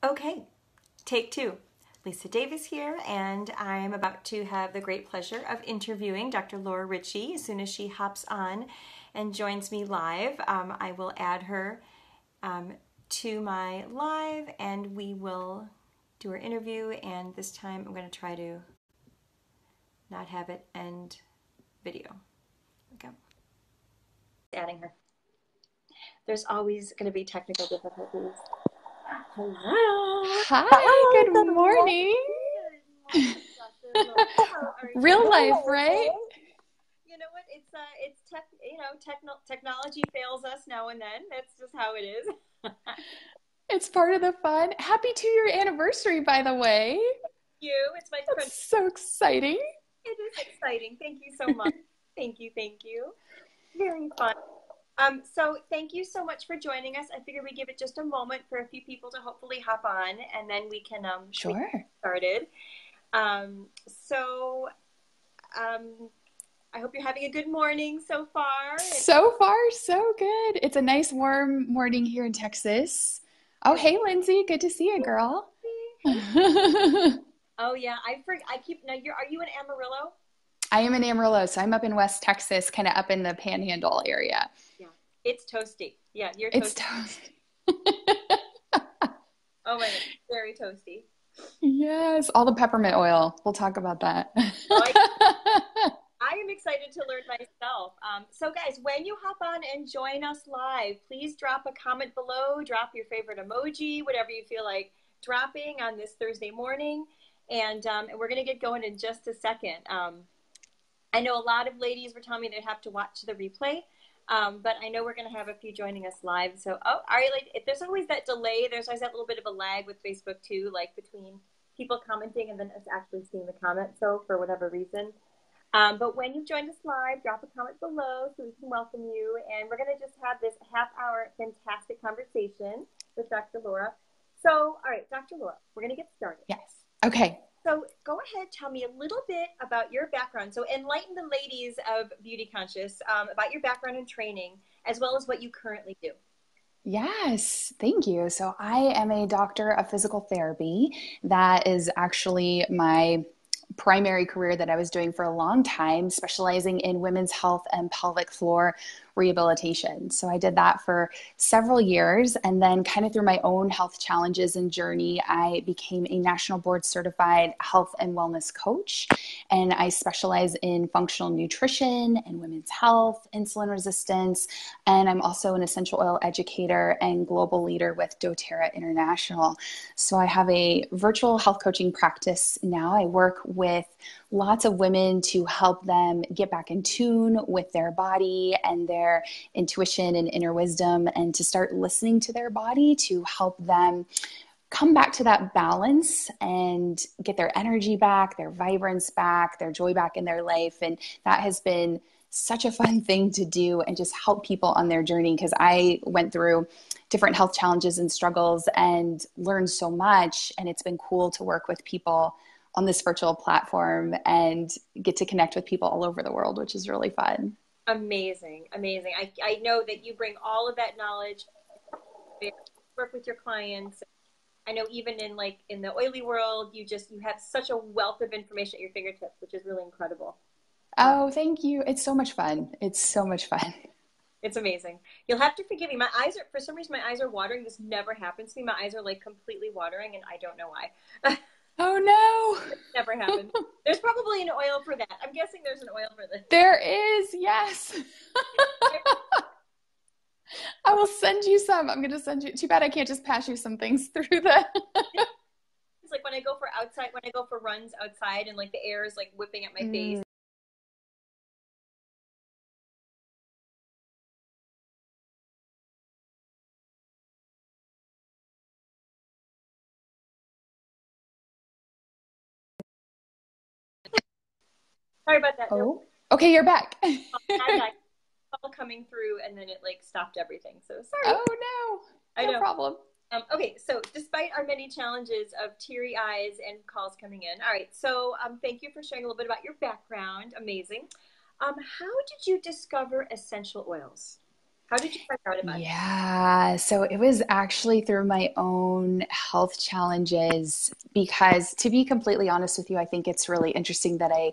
Okay, take two. Lisa Davis here, and I'm about to have the great pleasure of interviewing Dr. Laura Ricci as soon as she hops on and joins me live. I will add her to my live, and we will do our interview, and this time I'm going to try to not have it end video. Okay. Adding her. There's always going to be technical difficulties. Hello. Hi, good morning. Good morning, Dr. Laura. How are Real you? life, right? You know what? Technology fails us now and then. That's just how it is. It's part of the fun. Happy 2-year anniversary, by the way. It's my That's Crunchi. so exciting. It is exciting. Thank you so much. Thank you. Very fun. So thank you so much for joining us. I figured we'd give it just a moment for a few people to hopefully hop on, and then we can Sure. get started. I hope you're having a good morning so far. So far, so good. It's a nice warm morning here in Texas. Oh, hey, Lindsay. Good to see you, girl. Oh yeah, I keep now. Are you in Amarillo? I am in Amarillo, so I'm up in West Texas, kind of up in the Panhandle area. Yeah, it's toasty. Yeah, you're toasty. It's toasty. Oh my God, very toasty. Yes, all the peppermint oil. We'll talk about that. I am excited to learn myself. So guys, when you hop on and join us live, please drop a comment below, drop your favorite emoji, whatever you feel like dropping on this Thursday morning. And we're going to get going in just a second. I know a lot of ladies were telling me they'd have to watch the replay, but I know we're going to have a few joining us live. So, there's always that delay. There's always that little bit of a lag with Facebook too, like between people commenting and then us actually seeing the comment. So for whatever reason. But when you've joined us live, drop a comment below so we can welcome you. And we're going to just have this half-hour fantastic conversation with Dr. Laura. So, all right, Dr. Laura, we're going to get started. Yes. Okay. So go ahead, tell me a little bit about your background. So enlighten the ladies of BeautyConscious about your background and training, as well as what you currently do. Yes, thank you. So I am a doctor of physical therapy. That is actually my primary career that I was doing for a long time, specializing in women's health and pelvic floor rehabilitation. So I did that for several years. And then kind of through my own health challenges and journey, I became a national board certified health and wellness coach. And I specialize in functional nutrition and women's health, insulin resistance. And I'm also an essential oil educator and global leader with doTERRA International. So I have a virtual health coaching practice now. I work with lots of women to help them get back in tune with their body and their intuition and inner wisdom, and to start listening to their body to help them come back to that balance and get their energy back, their vibrance back, their joy back in their life. And that has been such a fun thing to do and just help people on their journey, because I went through different health challenges and struggles and learned so much. And it's been cool to work with people on this virtual platform and get to connect with people all over the world, which is really fun. Amazing. I know that you bring all of that knowledge, work with your clients. I know even in the oily world, you have such a wealth of information at your fingertips, which is really incredible. Oh, thank you. It's so much fun. It's so much fun. It's amazing. You'll have to forgive me. For some reason, my eyes are watering. This never happens to me. My eyes are completely watering, and I don't know why. Oh no. It never happened. There's probably an oil for that. I'm guessing there's an oil for this. There is, yes. I will send you some. I'm going to send you. Too bad I can't just pass you some things through the. It's like when I go for runs outside and the air is whipping at my face. Sorry about that. Oh, okay, you're back. All coming through, and then it stopped everything. So sorry. Oh no, no problem. Okay, so despite our many challenges of teary eyes and calls coming in, all right. So thank you for sharing a little bit about your background. Amazing. How did you discover essential oils? How did you find out about it? Yeah, so it was actually through my own health challenges because, to be completely honest with you, I think it's really interesting that I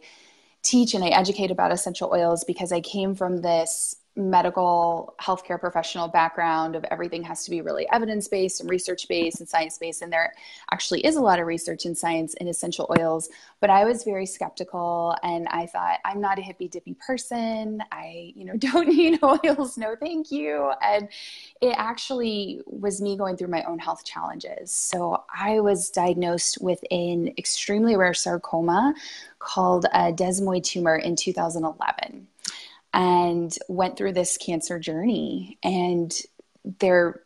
teach and I educate about essential oils because I came from this medical healthcare professional background of everything has to be really evidence-based and research-based and science-based. And there actually is a lot of research and science in essential oils, but I was very skeptical and I thought, I'm not a hippy dippy person. I, don't need oils. No, thank you. And it actually was me going through my own health challenges. So I was diagnosed with an extremely rare sarcoma called a desmoid tumor in 2011 and went through this cancer journey. And they're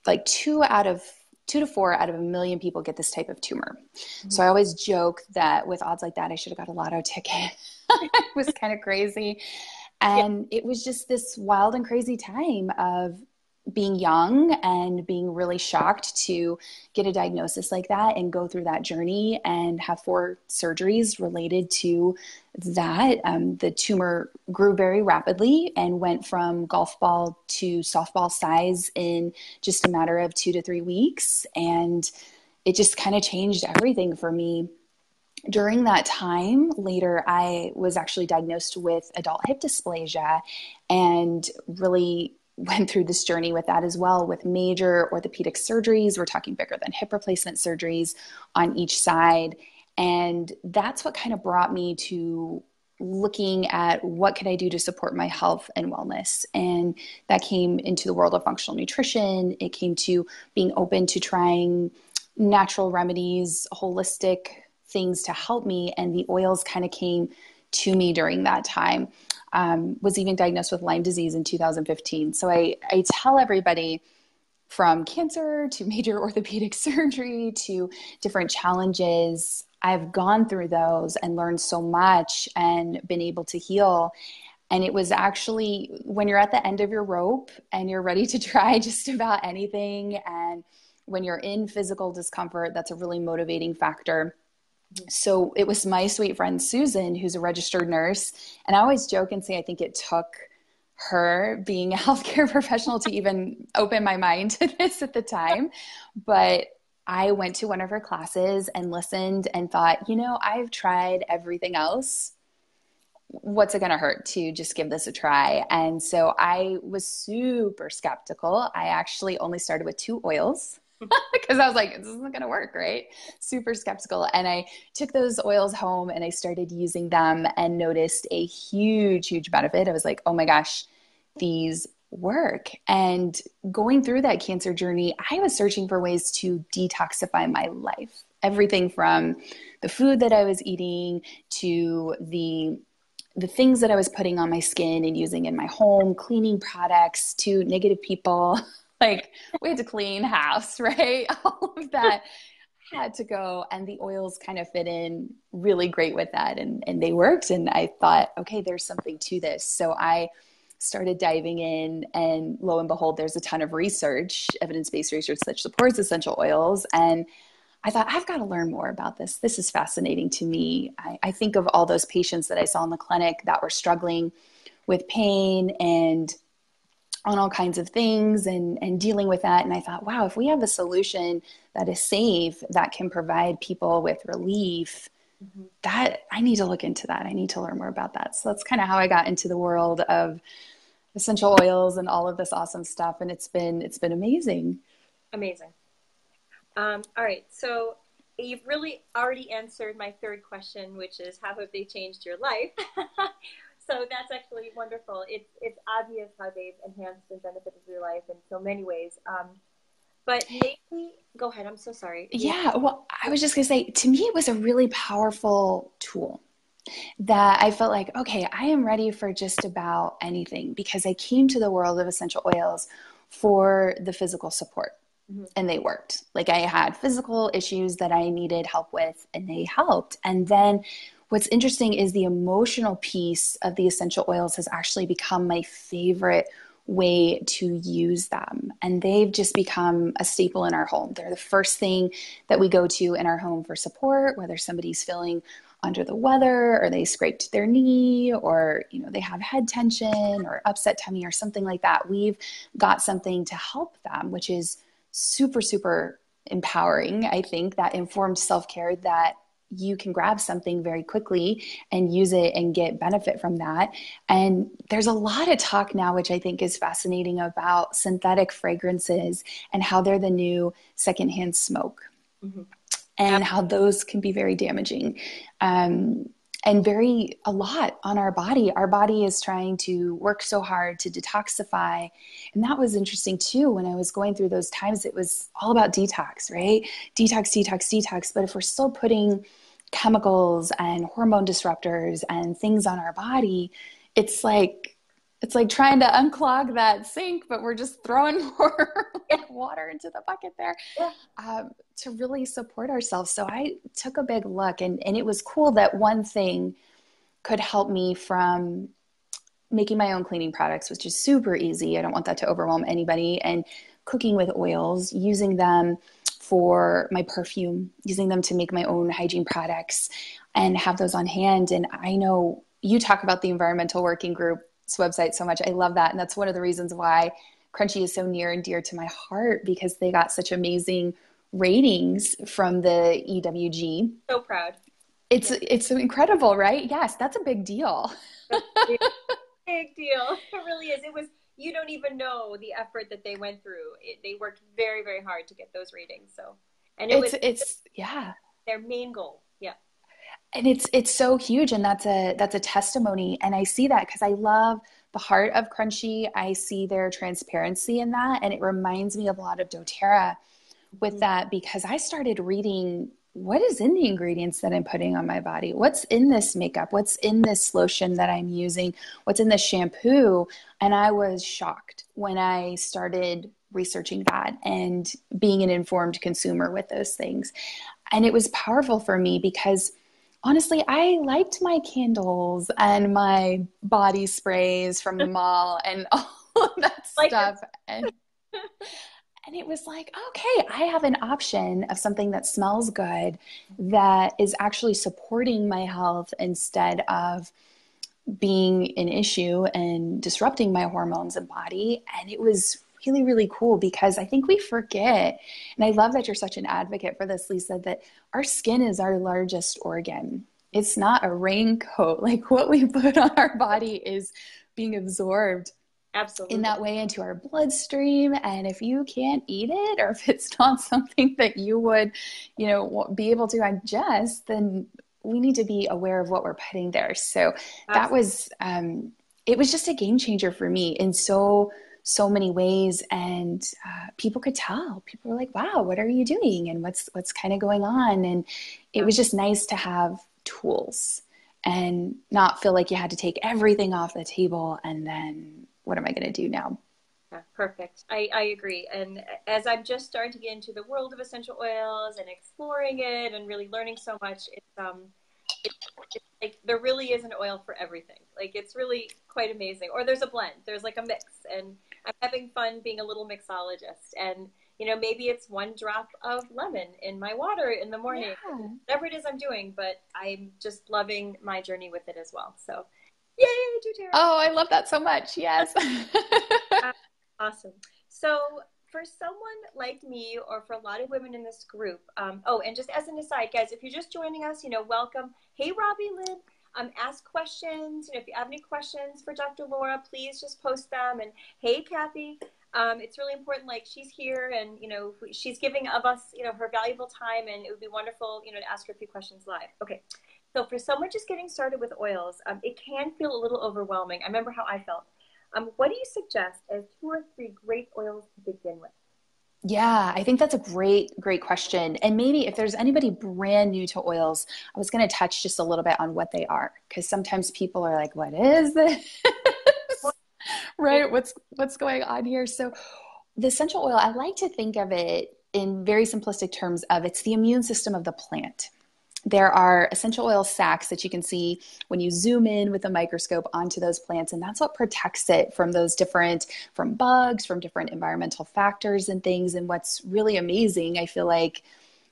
like two to four out of a million people get this type of tumor. So I always joke that with odds like that, I should have got a lotto ticket. It was kind of crazy. Yeah. And it was just this wild and crazy time of being young and being really shocked to get a diagnosis like that and go through that journey and have 4 surgeries related to that. The tumor grew very rapidly and went from golf ball to softball size in just a matter of 2 to 3 weeks. And it just kind of changed everything for me. During that time, later, I was actually diagnosed with adult hip dysplasia and really went through this journey with that as well, with major orthopedic surgeries. We're talking bigger than hip replacement surgeries on each side. And that's what kind of brought me to looking at what could I do to support my health and wellness. And that came into the world of functional nutrition. It came to being open to trying natural remedies, holistic things to help me. And the oils kind of came to me during that time. Was even diagnosed with Lyme disease in 2015. So I tell everybody, from cancer to major orthopedic surgery to different challenges, I've gone through those and learned so much and been able to heal. And it was actually when you're at the end of your rope and you're ready to try just about anything, and when you're in physical discomfort, that's a really motivating factor. So it was my sweet friend Susan, who's a registered nurse. And I always joke and say, I think it took her being a healthcare professional to even open my mind to this at the time. But I went to one of her classes and listened and thought, I've tried everything else. What's it going to hurt to just give this a try? And so I was super skeptical. I actually only started with 2 oils. Because I was like, this isn't going to work, right? Super skeptical. And I took those oils home and I started using them and noticed a huge, huge benefit. I was like, oh my gosh, these work. And going through that cancer journey, I was searching for ways to detoxify my life. Everything from the food that I was eating to the things that I was putting on my skin and using in my home, cleaning products, to negative people. Like, we had to clean house, right? All of that had to go. And the oils kind of fit in really great with that. And they worked. And I thought, okay, there's something to this. So I started diving in, and lo and behold, there's a ton of research, evidence-based research that supports essential oils. And I thought, I've got to learn more about this. This is fascinating to me. I think of all those patients that I saw in the clinic that were struggling with pain and on all kinds of things and dealing with that. And I thought, wow, if we have a solution that is safe, that can provide people with relief, that I need to look into that. I need to learn more about that. So that's kind of how I got into the world of essential oils and all of this awesome stuff. And it's been amazing. Amazing. All right. So you've really already answered my 3rd question, which is how have they changed your life? So that's actually wonderful. It's obvious how they've enhanced and benefited your life in so many ways. But maybe, go ahead. I'm so sorry. Yeah. Well, I was just going to say, to me, it was a really powerful tool that I felt like, okay, I am ready for just about anything, because I came to the world of essential oils for the physical support. And they worked. Like, I had physical issues that I needed help with, and they helped. And then what's interesting is the emotional piece of the essential oils has actually become my favorite way to use them. And they've just become a staple in our home. They're the first thing that we go to in our home for support, whether somebody's feeling under the weather, or they scraped their knee, or, they have head tension or upset tummy or something like that, we've got something to help them, which is super, super empowering. I think that informed self-care, that you can grab something very quickly and use it and get benefit from that. And there's a lot of talk now, which I think is fascinating, about synthetic fragrances and how they're the new secondhand smoke. Mm-hmm. And how those can be very damaging, and a lot on our body. Our body is trying to work so hard to detoxify. And that was interesting too. When I was going through those times, it was all about detox, right? Detox, detox, detox. But if we're still putting chemicals and hormone disruptors and things on our body, it's like trying to unclog that sink, but we're just throwing more water into the bucket there, to really support ourselves. So I took a big look, and it was cool that one thing could help me from making my own cleaning products, which is super easy. I don't want that to overwhelm anybody. And cooking with oils, using them for my perfume, using them to make my own hygiene products and have those on hand. And I know you talk about the Environmental Working Group's website so much. I love that. And that's one of the reasons why Crunchi is so near and dear to my heart, because they got such amazing ratings from the EWG. So proud. It's incredible, right? Yes, that's a big deal. That's a big deal. It really is. You don't even know the effort that they went through. They worked very, very hard to get those ratings. So, and it's their main goal. Yeah. And it's so huge, and that's a testimony. And I see that because I love the heart of Crunchi. I see their transparency in that, and it reminds me of a lot of doTERRA with that, because I started reading what is in the ingredients that I'm putting on my body. What's in this makeup? What's in this lotion that I'm using? What's in this shampoo? And I was shocked when I started researching that and being an informed consumer with those things. And it was powerful for me because honestly, I liked my candles and my body sprays from the mall and all of that stuff. And it was like, okay, I have an option of something that smells good, that is actually supporting my health instead of being an issue and disrupting my hormones and body. And it was really, really cool, because I think we forget, and I love that you're such an advocate for this, Lisa, that our skin is our largest organ. It's not a raincoat. Like, what we put on our body is being absorbed absolutely in that way into our bloodstream. And if you can't eat it, or if it's not something that you would, be able to ingest, then we need to be aware of what we're putting there. So that was, it was just a game changer for me in so many ways. And people could tell. People were like, wow, what are you doing? And what's kind of going on? And it was just nice to have tools and not feel like you had to take everything off the table and then what am I going to do now? Yeah, perfect. I agree. And as I'm just starting to get into the world of essential oils and exploring it and really learning so much, it's like there really is an oil for everything. Like, it's really quite amazing. Or there's a blend. There's like a mix. And I'm having fun being a little mixologist. And, maybe it's one drop of lemon in my water in the morning. Yeah. Whatever it is I'm doing. But I'm just loving my journey with it as well. So, yay, doTERRA. Oh, I love that so much. Yes. Awesome. So for someone like me, or for a lot of women in this group, and just as an aside, guys, if you're just joining us, welcome. Hey, Robbie Lynn, ask questions. If you have any questions for Dr. Laura, please just post them. And hey, Kathy, it's really important. Like, she's here, and she's giving of us, her valuable time, and it would be wonderful, to ask her a few questions live. Okay. So for someone just getting started with oils, it can feel a little overwhelming. I remember how I felt. What do you suggest as 2 or 3 great oils to begin with? Yeah, I think that's a great question. And maybe if there's anybody brand new to oils, I was going to touch just a little bit on what they are, because sometimes people are like, what is this? Right? What's going on here? So the essential oil, I like to think of it in very simplistic terms of it's the immune system of the plant. There are essential oil sacs that you can see when you zoom in with a microscope onto those plants, and that's what protects it from from bugs, from different environmental factors and things. And what's really amazing, I feel like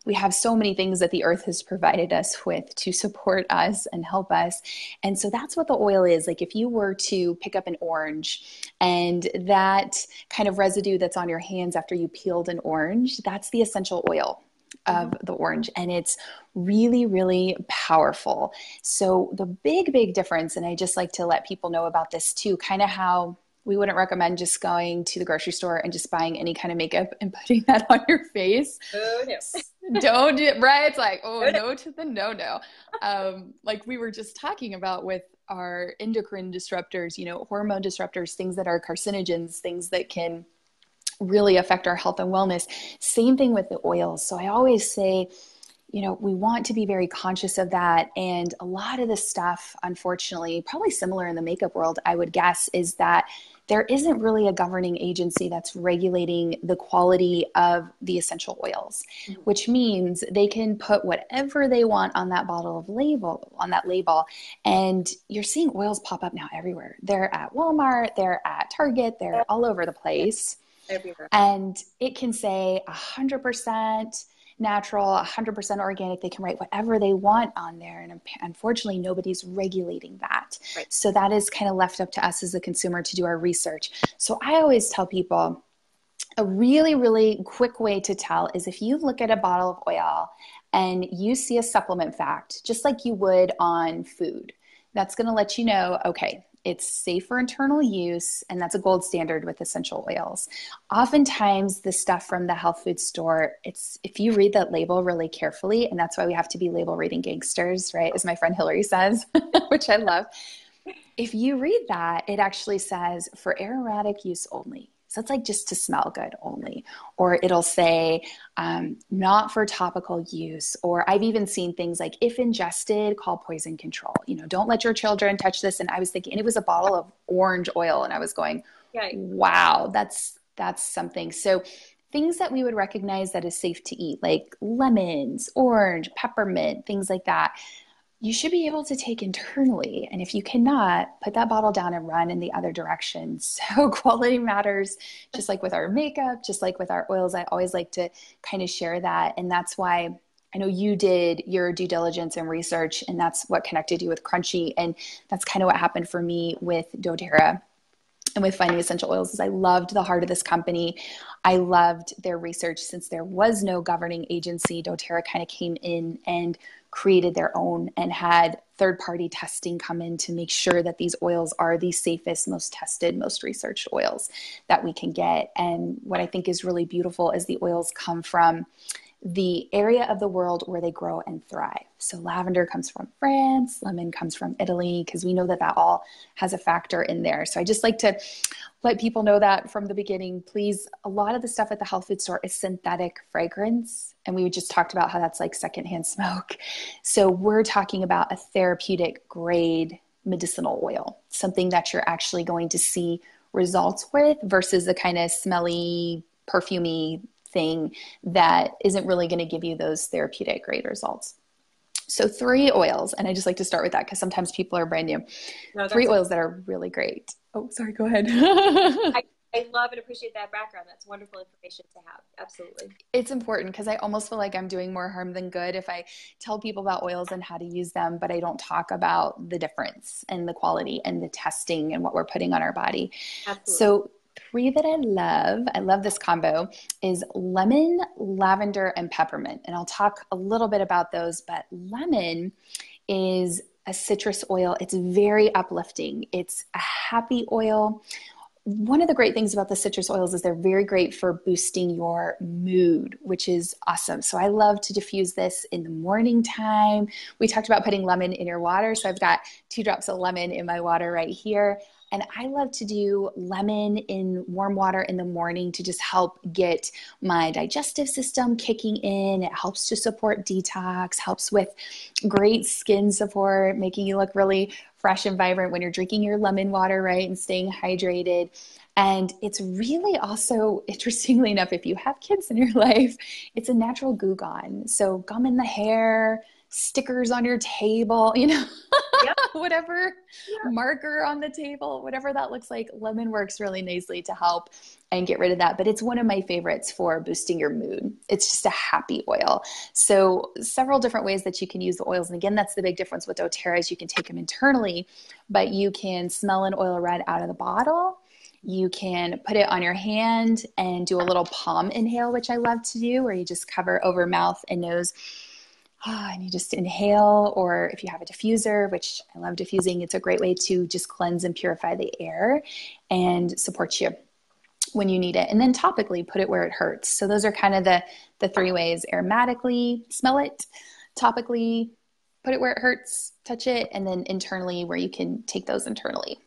we have so many things that the earth has provided us with to support us and help us. And so that's what the oil is. Like if you were to pick up an orange and that kind of residue that's on your hands after you peeled an orange, that's the essential oil of the orange. And it's really, really powerful. So the big difference, and I just like to let people know about this too, kind of how we wouldn't recommend just going to the grocery store and just buying any kind of makeup and putting that on your face. Oh, no. Don't do it, right? It's like, oh, no to the no. Like we were just talking about with our endocrine disruptors, you know, hormone disruptors, things that are carcinogens, things that can really affect our health and wellness. Same thing with the oils. So I always say, you know, we want to be very conscious of that. And a lot of this stuff, unfortunately, probably similar in the makeup world, I would guess, is that there isn't really a governing agency that's regulating the quality of the essential oils, which means they can put whatever they want on that label. And you're seeing oils pop up now everywhere. They're at Walmart, they're at Target, they're all over the place. Everywhere. And it can say 100% natural, 100% organic. They can write whatever they want on there. And unfortunately, nobody's regulating that. Right. So that is kind of left up to us as a consumer to do our research. So I always tell people a really, really quick way to tell is if you look at a bottle of oil and you see a supplement fact, just like you would on food, that's going to let you know, okay, it's safe for internal use, and that's a gold standard with essential oils. Oftentimes, the stuff from the health food store, if you read that label really carefully, and that's why we have to be label reading gangsters, right? As my friend Hillary says, which I love. If you read that, it actually says for aromatic use only. So it's like just to smell good only. Or it'll say not for topical use. Or I've even seen things like if ingested, call poison control. You know, don't let your children touch this. And I was thinking, and it was a bottle of orange oil. And I was going, wow, that's something. So things that we would recognize that is safe to eat, like lemons, orange, peppermint, things like that, you should be able to take internally. And if you cannot, put that bottle down and run in the other direction. So quality matters, just like with our makeup, just like with our oils. I always like to kind of share that. And that's why I know you did your due diligence and research, and that's what connected you with Crunchi. And that's kind of what happened for me with doTERRA and with finding essential oils is I loved the heart of this company. I loved their research. Since there was no governing agency, doTERRA kind of came in and created their own and had third-party testing come in to make sure that these oils are the safest, most tested, most researched oils that we can get. And what I think is really beautiful is the oils come from the area of the world where they grow and thrive. So lavender comes from France, lemon comes from Italy, because we know that that all has a factor in there. So I just like to let people know that from the beginning. Please, a lot of the stuff at the health food store is synthetic fragrance. And we just talked about how that's like secondhand smoke. So we're talking about a therapeutic grade medicinal oil, something that you're actually going to see results with versus the kind of smelly, perfumey thing that isn't really going to give you those therapeutic grade results. So 3 oils, and I just like to start with that because sometimes people are brand new. No, 3 oils that are really great. Oh, sorry, go ahead. I love and appreciate that background. That's wonderful information to have. Absolutely. It's important because I almost feel like I'm doing more harm than good if I tell people about oils and how to use them, but I don't talk about the difference and the quality and the testing and what we're putting on our body. Absolutely. So 3 that I love this combo, is lemon, lavender, and peppermint. And I'll talk a little bit about those, but lemon is a citrus oil. It's very uplifting. It's a happy oil. One of the great things about the citrus oils is they're very great for boosting your mood, which is awesome. So I love to diffuse this in the morning time. We talked about putting lemon in your water. So I've got 2 drops of lemon in my water right here. And I love to do lemon in warm water in the morning to just help get my digestive system kicking in. It helps to support detox, helps with great skin support, making you look really fresh and vibrant when you're drinking your lemon water, right? And staying hydrated. And it's really also, interestingly enough, if you have kids in your life, it's a natural goo gone. So gum in the hair, stickers on your table, Yep. whatever marker on the table, whatever that looks like. Lemon works really nicely to help and get rid of that. But it's one of my favorites for boosting your mood. It's just a happy oil. So several different ways that you can use the oils. And again, that's the big difference with doTERRA is you can take them internally, but you can smell an oil red out of the bottle. You can put it on your hand and do a little palm inhale, which I love to do, where you just cover over mouth and nose. And you just inhale, or if you have a diffuser, which I love diffusing, it's a great way to just cleanse and purify the air and support you when you need it. And then topically, put it where it hurts. So those are kind of the three ways: aromatically, smell it; topically, put it where it hurts, touch it; and then internally, where you can take those internally.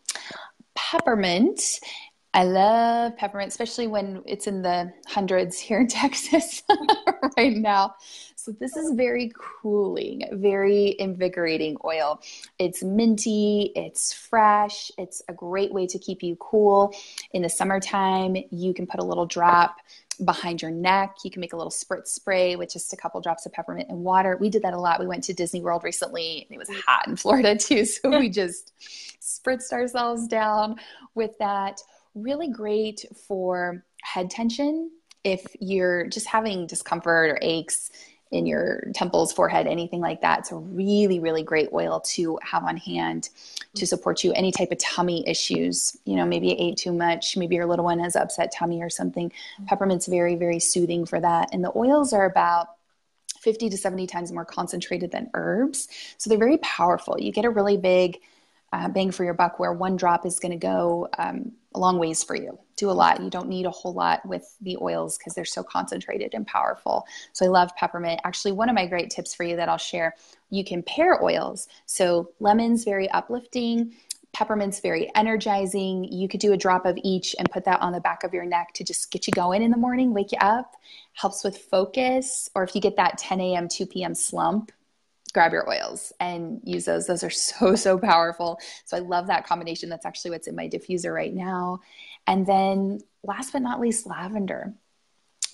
Peppermint. I love peppermint, especially when it's in the hundreds here in Texas right now. So this is very cooling, very invigorating oil. It's minty, it's fresh, it's a great way to keep you cool. In the summertime, you can put a little drop behind your neck. You can make a little spritz spray with just a couple drops of peppermint and water. We did that a lot. We went to Disney World recently, and it was hot in Florida too. So we just spritzed ourselves down with that. Really great for head tension. If you're just having discomfort or aches in your temples, forehead, anything like that, it's a really, really great oil to have on hand to support you. Any type of tummy issues, maybe you ate too much, maybe your little one has upset tummy or something. Peppermint's very, very soothing for that. And the oils are about 50 to 70 times more concentrated than herbs. So they're very powerful. You get a really big bang for your buck, where one drop is going to go a long ways for you. Do a lot. You don't need a whole lot with the oils because they're so concentrated and powerful. So I love peppermint. Actually, one of my great tips for you that I'll share, you can pair oils. So lemon's very uplifting. Peppermint's very energizing. You could do a drop of each and put that on the back of your neck to just get you going in the morning, wake you up. Helps with focus. Or if you get that 10 a.m., 2 p.m. slump, grab your oils and use those. Those are so, so powerful. So I love that combination. That's actually what's in my diffuser right now. And then last but not least, lavender.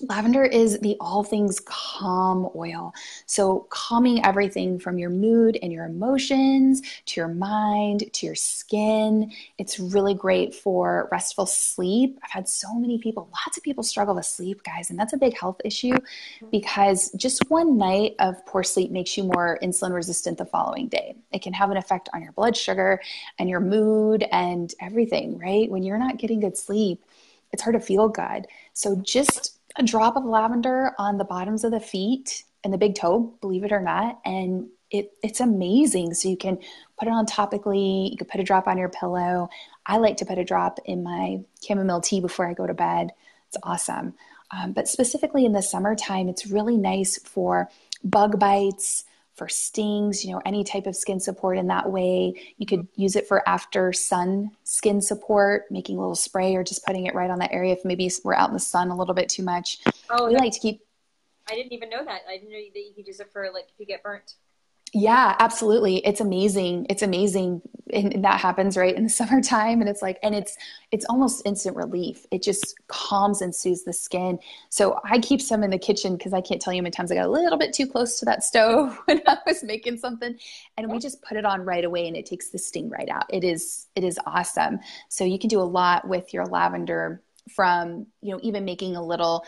Lavender is the all things calm oil. So calming everything from your mood and your emotions to your mind to your skin. It's really great for restful sleep. I've had so many people, lots of people struggle with sleep, guys, and that's a big health issue because just one night of poor sleep makes you more insulin resistant the following day. It can have an effect on your blood sugar and your mood and everything, right? When you're not getting good sleep, it's hard to feel good. So just a drop of lavender on the bottoms of the feet and the big toe, believe it or not. And it's amazing. So you can put it on topically. You could put a drop on your pillow. I like to put a drop in my chamomile tea before I go to bed. It's awesome. But specifically in the summertime, it's really nice for bug bites, for stings, any type of skin support in that way. You could use it for after sun skin support, making a little spray or just putting it right on that area if maybe we're out in the sun a little bit too much. Oh, we like to keep. I didn't even know that. I didn't know that you could use it for if you get burnt. Yeah, absolutely. It's amazing. It's amazing. And that happens right in the summertime. And it's almost instant relief. It just calms and soothes the skin. So I keep some in the kitchen because I can't tell you how many times I got a little bit too close to that stove when I was making something, and we just put it on right away and it takes the sting right out. It is awesome. So you can do a lot with your lavender, from, even making a little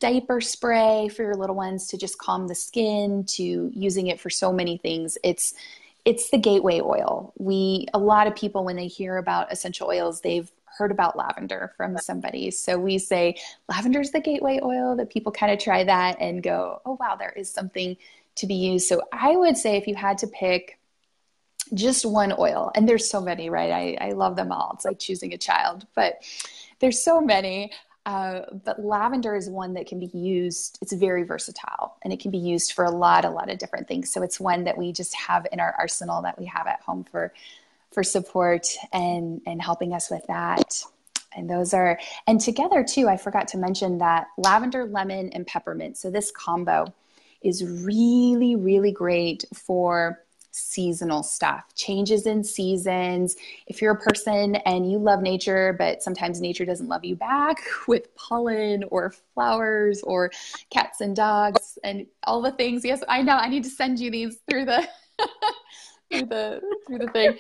diaper spray for your little ones to just calm the skin, to using it for so many things. It's the gateway oil. A lot of people, when they hear about essential oils, they've heard about lavender from somebody. So we say lavender is the gateway oil, that people kind of try that and go, oh, wow, there is something to be used. So I would say if you had to pick just one oil, and there's so many, right? I love them all. It's like choosing a child, but there's so many. But lavender is one that can be used. It's very versatile, and it can be used for a lot of different things. So it's one that we just have in our arsenal, that we have at home for support and helping us with that. And together too, I forgot to mention that lavender, lemon, and peppermint. So this combo is really, really great for seasonal stuff, changes in seasons. If you're a person and you love nature, but sometimes nature doesn't love you back with pollen or flowers or cats and dogs and all the things. Yes, I know. I need to send you these through the through the thing.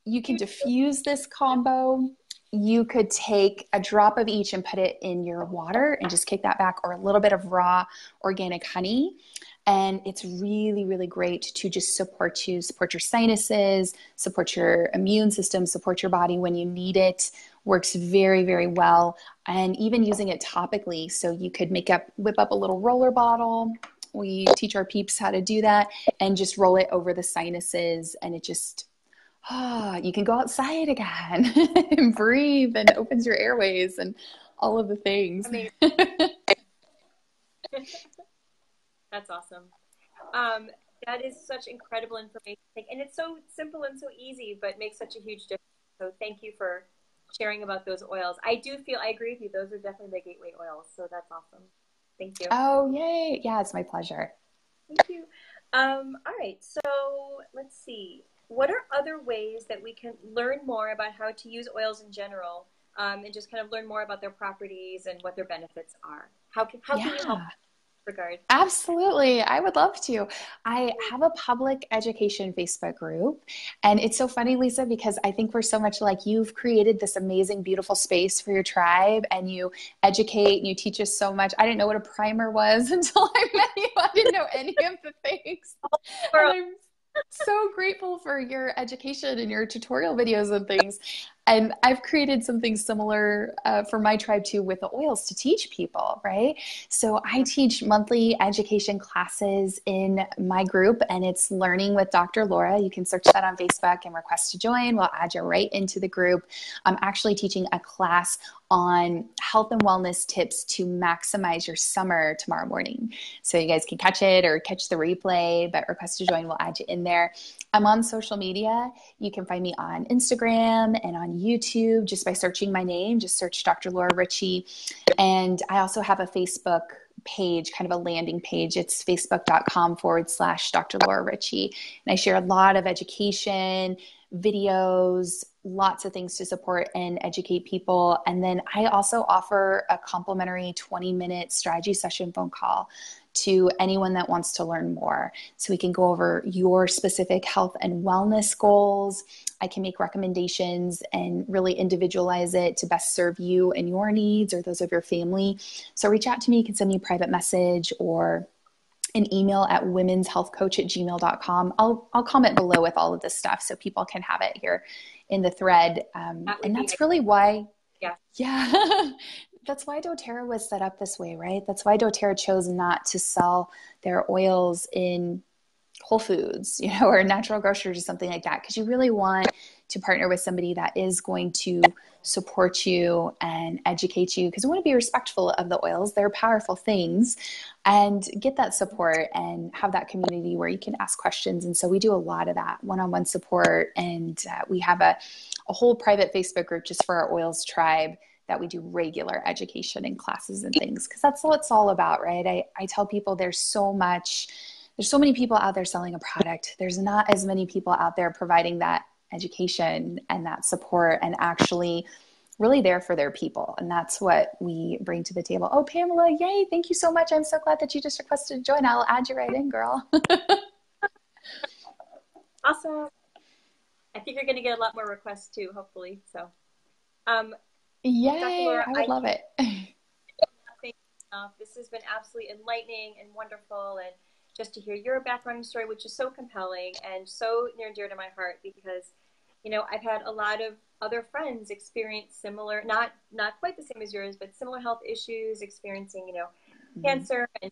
You can diffuse this combo. You could take a drop of each and put it in your water and just kick that back, or a little bit of raw organic honey. And it's really, really great to just support you, support your sinuses, support your immune system, support your body when you need it. Works very, very well. And even using it topically. So you could whip up a little roller bottle. We teach our peeps how to do that and just roll it over the sinuses. And it just, you can go outside again and breathe, and opens your airways and all of the things. Amazing. That's awesome. That is such incredible information. And it's so simple and so easy, but makes such a huge difference. So thank you for sharing about those oils. I agree with you. Those are definitely the gateway oils. So that's awesome. Thank you. Oh, yay. Yeah, it's my pleasure. Thank you. All right. So let's see. What are other ways that we can learn more about how to use oils in general, and just kind of learn more about their properties and what their benefits are? How can you help in this regard? Absolutely. I would love to. I have a public education Facebook group. And it's so funny, Lisa, because I think we're so much like, you've created this amazing, beautiful space for your tribe, and you educate and you teach us so much. I didn't know what a primer was until I met you. I didn't know any of the things. And I'm so grateful for your education and your tutorial videos and things. And I've created something similar for my tribe too, with the oils to teach people, right? So I teach monthly education classes in my group, and it's Learning with Dr. Laura. You can search that on Facebook and request to join. We'll add you right into the group. I'm actually teaching a class on health and wellness tips to maximize your summer tomorrow morning. So you guys can catch it or catch the replay, but request to join, we'll add you in there. I'm on social media. You can find me on Instagram and on YouTube just by searching my name. Just search Dr. Laura Ricci. And I also have a Facebook page, kind of a landing page. It's facebook.com/Dr. Laura Ricci. And I share a lot of education, videos, lots of things to support and educate people. And then I also offer a complimentary 20-minute strategy session phone call to anyone that wants to learn more. So we can go over your specific health and wellness goals. I can make recommendations and really individualize it to best serve you and your needs or those of your family. So reach out to me. You can send me a private message or an email at womenshealthcoach@gmail.com. I'll comment below with all of this stuff so people can have it here in the thread. And that's really why, that's why doTERRA was set up this way, right? That's why doTERRA chose not to sell their oils in Whole Foods, or natural grocers or something like that. Because you really want to partner with somebody that is going to support you and educate you. Because we want to be respectful of the oils. They're powerful things, and get that support and have that community where you can ask questions. And so we do a lot of that one-on-one support. And we have a whole private Facebook group just for our oils tribe that we do regular education and classes and things. Because that's what it's all about, right? I tell people there's so many people out there selling a product. There's not as many people out there providing that education and that support and actually really there for their people. And that's what we bring to the table. Oh, Pamela, yay. Thank you so much. I'm so glad that you just requested to join. I'll add you right in, girl. Awesome. I think you're going to get a lot more requests too, hopefully. So, yay. Laura, I would love it. This has been absolutely enlightening and wonderful. And just to hear your background story, which is so compelling and so near and dear to my heart, because, I've had a lot of other friends experience similar, not quite the same as yours, but similar health issues, experiencing, cancer. And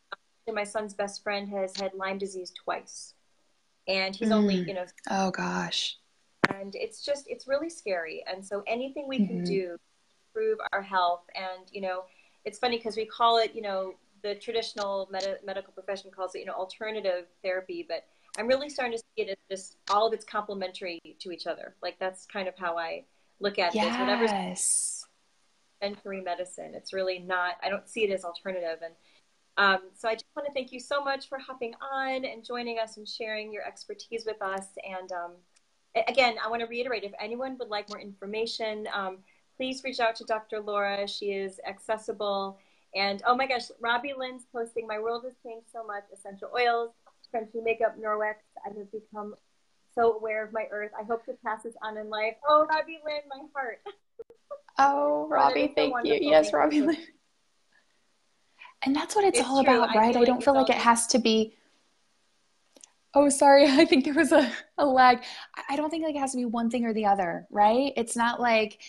my son's best friend has had Lyme disease twice. And he's only, oh gosh. And it's really scary. And so anything we can do to improve our health, and, it's funny because we call it, the traditional medical profession calls it, alternative therapy, but I'm really starting to see it as just all of it's complementary to each other. Like, that's kind of how I look at this. Whatever's complementary medicine, it's really not, I don't see it as alternative. And So I just want to thank you so much for hopping on and joining us and sharing your expertise with us. And again, I want to reiterate, if anyone would like more information, please reach out to Dr. Laura. She is accessible. And oh my gosh, Robbie Lynn's posting, my world has changed so much. Essential oils, Crunchi makeup, Norwex. I have become so aware of my earth. I hope to pass this on in life. Oh, Robbie Lynn, my heart. Oh, Oh, that is Robbie, so thank you. wonderful. Yes, Thank you Robbie. so much. And that's what it's It's all true. about, I right? feel I like don't feel it's like it always, has to be, oh, sorry, I think there was a lag. I don't think like it has to be one thing or the other, right? It's not like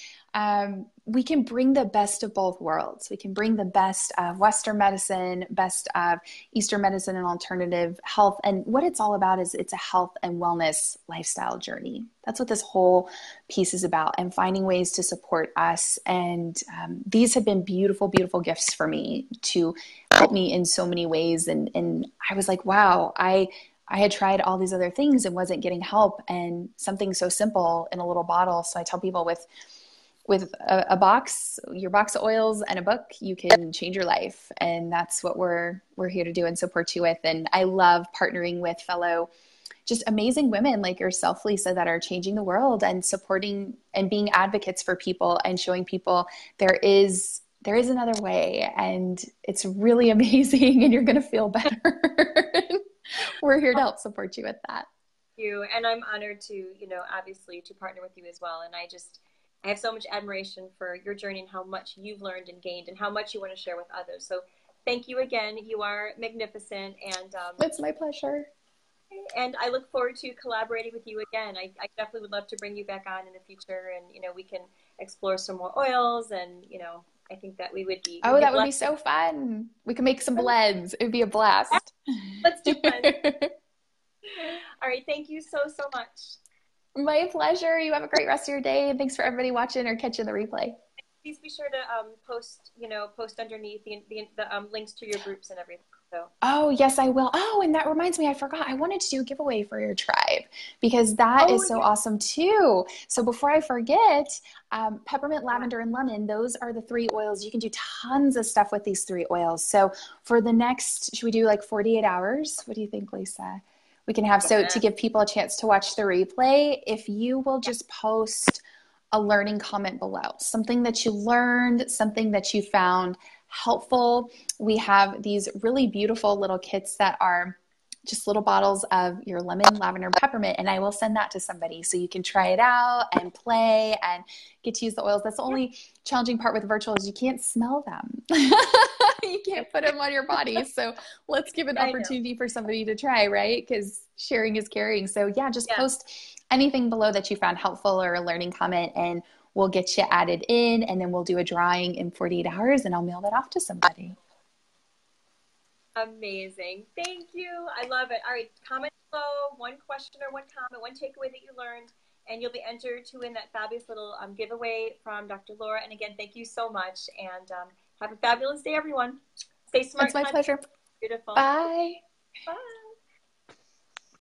we can bring the best of both worlds. We can bring the best of Western medicine, best of Eastern medicine and alternative health. And what it's all about is it's a health and wellness lifestyle journey. That's what this whole piece is about, and finding ways to support us. And these have been beautiful, beautiful gifts for me to help me in so many ways. And I was like, wow, I had tried all these other things and wasn't getting help, and something so simple in a little bottle. So I tell people with a box, your box of oils and a book, you can change your life. And that's what we're here to do and support you with. And I love partnering with fellow just amazing women like yourself, Lisa, that are changing the world and supporting and being advocates for people and showing people there is another way, and it's really amazing, and you're going to feel better. We're here to help support you with that. you. And I'm honored to, obviously to partner with you as well. And I have so much admiration for your journey and how much you've learned and gained and how much you want to share with others. So thank you again. You are magnificent. It's my pleasure. And I look forward to collaborating with you again. I definitely would love to bring you back on in the future, and, we can explore some more oils, and, I think that we'd Oh, be that would be blessed. so fun. We can make some blends. It would be a blast. Let's do blends. All right. Thank you so, so much. My pleasure. You have a great rest of your day. And thanks for everybody watching or catching the replay. Please be sure to post underneath the links to your groups and everything. So Oh, yes, I will. Oh, and that reminds me, I forgot. I wanted to do a giveaway for your tribe because that oh is so yeah, awesome too. So before I forget, peppermint, lavender, and lemon, those are the three oils. You can do tons of stuff with these three oils. So for the next, should we do like 48 hours? What do you think, Lisa? We can have, so to yeah, give people a chance to watch the replay, if you will just post a learning comment below, something that you learned, something that you found helpful. We have these really beautiful little kits that are just little bottles of your lemon, lavender, peppermint, and I will send that to somebody so you can try it out and play and get to use the oils. That's the only challenging part with virtual is you can't smell them. You can't put them on your body. So let's give an I know. opportunity for somebody to try, right? Because sharing is caring. So yeah, just Yeah, post anything below that you found helpful or a learning comment, and we'll get you added in, and then we'll do a drawing in 48 hours and I'll mail that off to somebody. amazing. Thank you. I love it. All right, comment below one question or one comment, one takeaway that you learned, and you'll be entered to win that fabulous little giveaway from Dr. Laura. And again, thank you so much, and have a fabulous day, everyone. Stay smart, It's my kind, pleasure. beautiful. Bye. Bye.